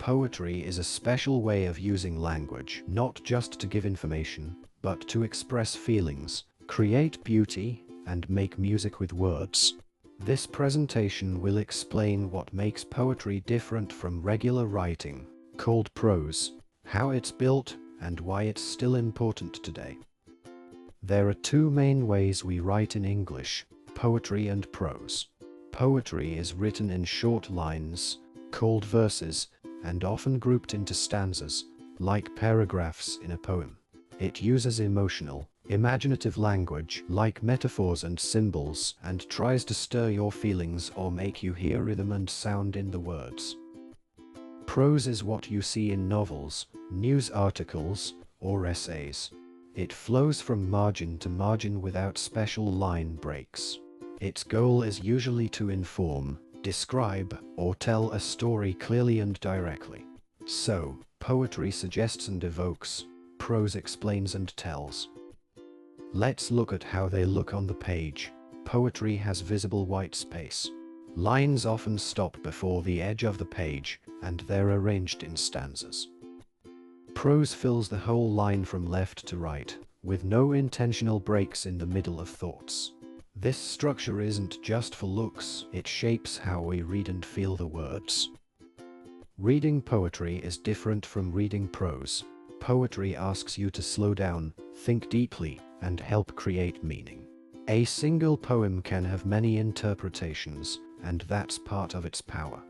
Poetry is a special way of using language, not just to give information, but to express feelings, create beauty, and make music with words. This presentation will explain what makes poetry different from regular writing, called prose, how it's built, and why it's still important today. There are two main ways we write in English: poetry and prose. Poetry is written in short lines, called verses, and often grouped into stanzas, like paragraphs in a poem. It uses emotional, imaginative language, like metaphors and symbols, and tries to stir your feelings or make you hear rhythm and sound in the words. Prose is what you see in novels, news articles, or essays. It flows from margin to margin without special line breaks. Its goal is usually to inform, describe, or tell a story clearly and directly. So, poetry suggests and evokes, prose explains and tells. Let's look at how they look on the page. Poetry has visible white space. Lines often stop before the edge of the page, and they're arranged in stanzas. Prose fills the whole line from left to right, with no intentional breaks in the middle of thoughts. This structure isn't just for looks, it shapes how we read and feel the words. Reading poetry is different from reading prose. Poetry asks you to slow down, think deeply, and help create meaning. A single poem can have many interpretations, and that's part of its power.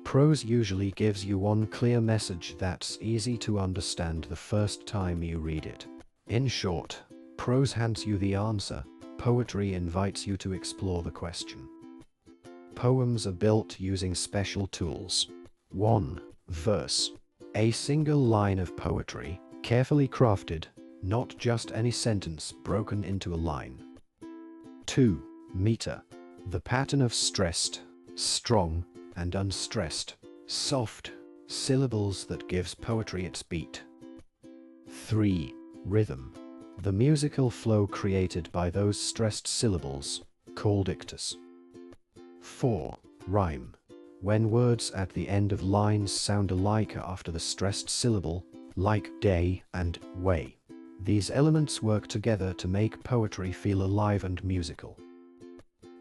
Prose usually gives you one clear message that's easy to understand the first time you read it. In short, prose hands you the answer. Poetry invites you to explore the question. Poems are built using special tools. 1. Verse. A single line of poetry, carefully crafted, not just any sentence broken into a line. 2. Meter. The pattern of stressed, strong, and unstressed, soft syllables that gives poetry its beat. 3. Rhythm. The musical flow created by those stressed syllables, called ictus. 4. Rhyme. When words at the end of lines sound alike after the stressed syllable, like day and way. These elements work together to make poetry feel alive and musical.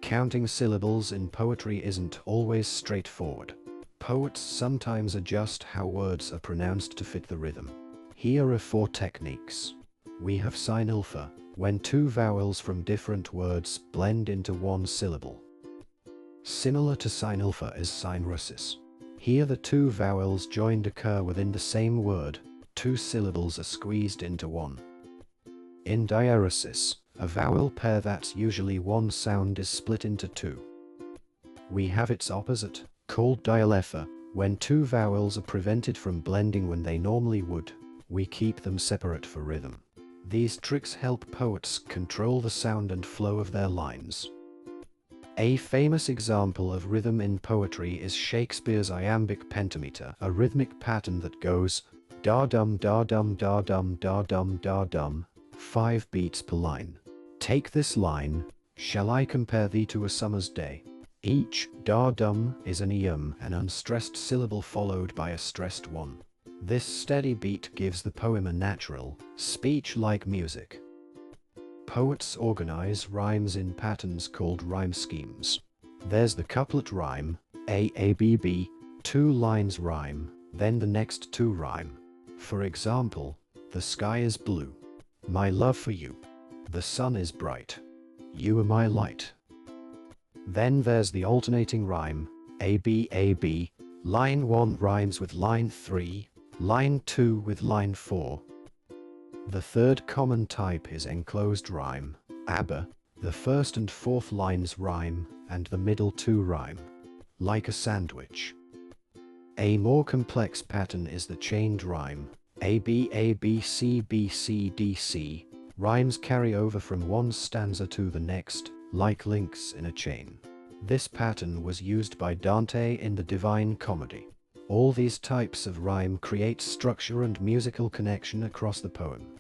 Counting syllables in poetry isn't always straightforward. Poets sometimes adjust how words are pronounced to fit the rhythm. Here are 4 techniques. We have synalpha, when 2 vowels from different words blend into one syllable. Similar to synalpha is synrhysis. Here the 2 vowels joined occur within the same word, 2 syllables are squeezed into one. In diaeresis, a vowel pair that's usually one sound is split into 2. We have its opposite, called dialepha, when 2 vowels are prevented from blending when they normally would. We keep them separate for rhythm. These tricks help poets control the sound and flow of their lines. A famous example of rhythm in poetry is Shakespeare's iambic pentameter, a rhythmic pattern that goes da-dum da-dum da-dum da-dum da-dum, 5 beats per line. Take this line, shall I compare thee to a summer's day? Each da-dum is an iamb, an unstressed syllable followed by a stressed one. This steady beat gives the poem a natural, speech-like music. Poets organize rhymes in patterns called rhyme schemes. There's the couplet rhyme, A-A-B-B, 2 lines rhyme, then the next 2 rhyme. For example, the sky is blue. My love for you. The sun is bright. You are my light. Then there's the alternating rhyme, A-B-A-B, line 1 rhymes with line 3, line 2 with line 4. The third common type is enclosed rhyme, ABBA. The first and fourth lines rhyme, and the middle 2 rhyme. Like a sandwich. A more complex pattern is the chained rhyme, A-B-A-B-C-B-C-D-C. Rhymes carry over from one stanza to the next, like links in a chain. This pattern was used by Dante in the Divine Comedy. All these types of rhyme create structure and musical connection across the poem.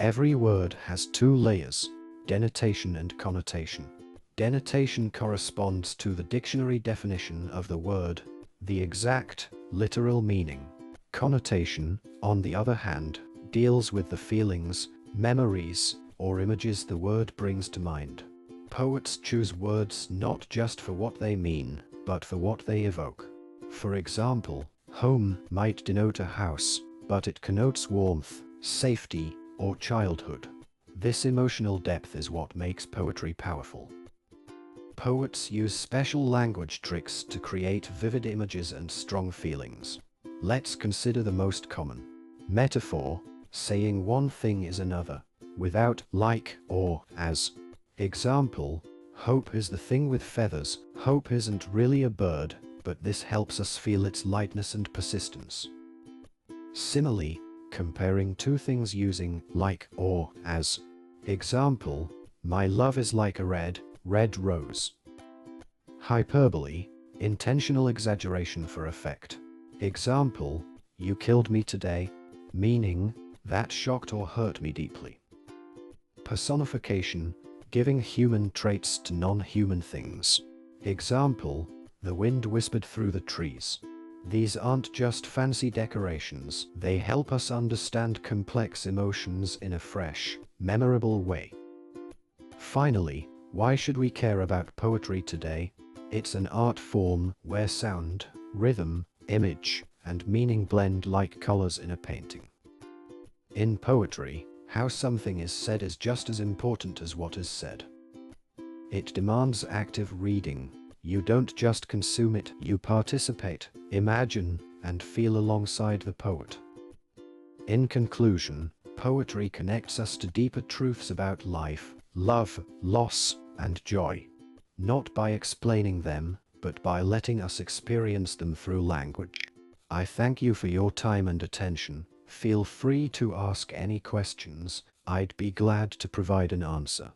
Every word has 2 layers, denotation and connotation. Denotation corresponds to the dictionary definition of the word. The exact literal meaning. Connotation, on the other hand, deals with the feelings, memories, or images the word brings to mind. Poets choose words not just for what they mean, but for what they evoke. For example, home might denote a house, but it connotes warmth, safety, or childhood. This emotional depth is what makes poetry powerful. Poets use special language tricks to create vivid images and strong feelings. Let's consider the most common. Metaphor, saying one thing is another, without like or as. Example, hope is the thing with feathers. Hope isn't really a bird, but this helps us feel its lightness and persistence. Simile, comparing two things using like or as. Example, my love is like a red rose. Hyperbole, intentional exaggeration for effect. Example, you killed me today, meaning, that shocked or hurt me deeply. Personification, giving human traits to non-human things. Example, the wind whispered through the trees. These aren't just fancy decorations, they help us understand complex emotions in a fresh, memorable way. Finally, why should we care about poetry today? It's an art form where sound, rhythm, image, and meaning blend like colors in a painting. In poetry, how something is said is just as important as what is said. It demands active reading. You don't just consume it, you participate, imagine, and feel alongside the poet. In conclusion, poetry connects us to deeper truths about life, love, loss, and joy. Not by explaining them, but by letting us experience them through language. I thank you for your time and attention. Feel free to ask any questions. I'd be glad to provide an answer.